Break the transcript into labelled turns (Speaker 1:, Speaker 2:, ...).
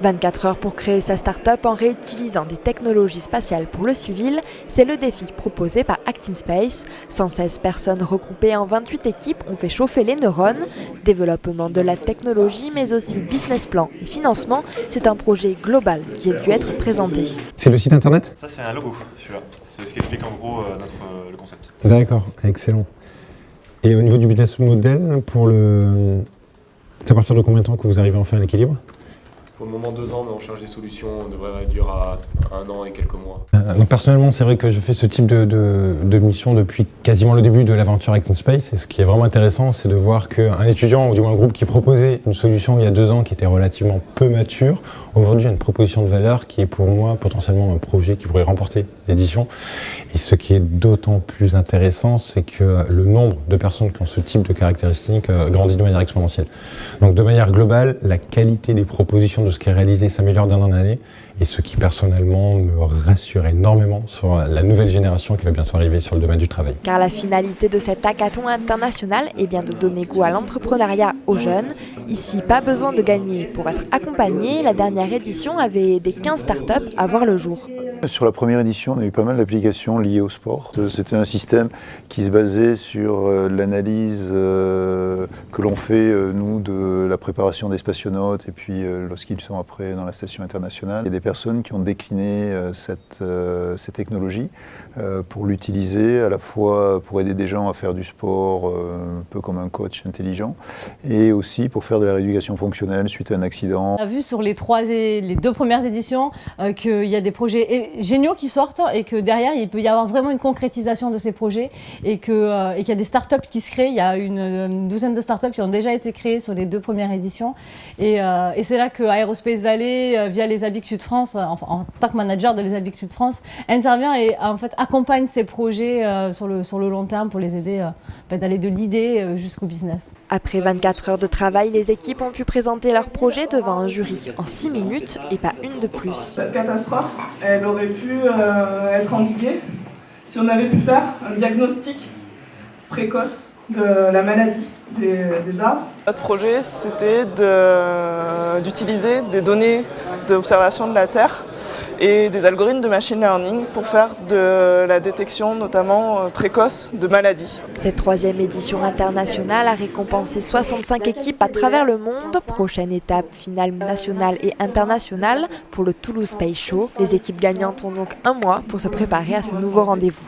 Speaker 1: 24 heures pour créer sa start-up en réutilisant des technologies spatiales pour le civil, c'est le défi proposé par Act in Space. 116 personnes regroupées en 28 équipes ont fait chauffer les neurones. Développement de la technologie, mais aussi business plan et financement, c'est un projet global qui a dû être présenté.
Speaker 2: C'est le site internet ?
Speaker 3: Ça, c'est un logo, celui-là. C'est ce qui explique en gros le concept.
Speaker 2: D'accord, excellent. Et au niveau du business model, c'est à partir de combien de temps que vous arrivez enfin à l'équilibre ?
Speaker 4: Pour le moment 2 ans, mais on cherche des solutions, on devrait réduire à 1 an et quelques mois.
Speaker 2: Donc personnellement, c'est vrai que je fais ce type de mission depuis quasiment le début de l'aventure Act in Space. Et ce qui est vraiment intéressant, c'est de voir qu'un étudiant, ou du moins un groupe qui proposait une solution il y a 2 ans qui était relativement peu mature, aujourd'hui a une proposition de valeur qui est pour moi potentiellement un projet qui pourrait remporter l'édition. Et ce qui est d'autant plus intéressant, c'est que le nombre de personnes qui ont ce type de caractéristiques grandit de manière exponentielle. Donc de manière globale, la qualité des propositions de ce qui est réalisé s'améliore d'année en année, et ce qui personnellement me rassure énormément sur la nouvelle génération qui va bientôt arriver sur le domaine du travail.
Speaker 1: Car la finalité de cet hackathon international est bien de donner goût à l'entrepreneuriat aux jeunes. Ici, pas besoin de gagner pour être accompagné. La dernière édition avait aidé 15 startups à voir le jour.
Speaker 5: Sur la première édition, on a eu pas mal d'applications liées au sport. C'était un système qui se basait sur l'analyse que l'on fait, nous, de la préparation des spationautes et puis lorsqu'ils sont après dans la station internationale. Il y a des personnes qui ont décliné cette technologie pour l'utiliser à la fois pour aider des gens à faire du sport, un peu comme un coach intelligent, et aussi pour faire de la rééducation fonctionnelle suite à un accident.
Speaker 6: On a vu sur les 2 premières éditions qu'il y a des projets géniaux qui sortent et que derrière il peut y avoir vraiment une concrétisation de ces projets et qu'il y a des startups qui se créent. Il y a une douzaine de startups qui ont déjà été créées sur les 2 premières éditions et c'est là que Aerospace Valley, via les ABIC Sud France, en tant que manager de les ABIC Sud France, intervient et en fait accompagne ces projets sur le long terme pour les aider d'aller de l'idée jusqu'au business.
Speaker 1: Après 24 heures de travail, les équipes ont pu présenter leur projet devant un jury en 6 minutes et pas une de plus.
Speaker 7: Cette catastrophe, elle aurait pu être endiguée si on avait pu faire un diagnostic précoce de la maladie des arbres.
Speaker 8: Notre projet, c'était d'utiliser des données d'observation de la Terre et des algorithmes de machine learning pour faire de la détection notamment précoce de maladies.
Speaker 1: Cette 3e édition internationale a récompensé 65 équipes à travers le monde. Prochaine étape, finale nationale et internationale pour le Toulouse Space Show. Les équipes gagnantes ont donc 1 mois pour se préparer à ce nouveau rendez-vous.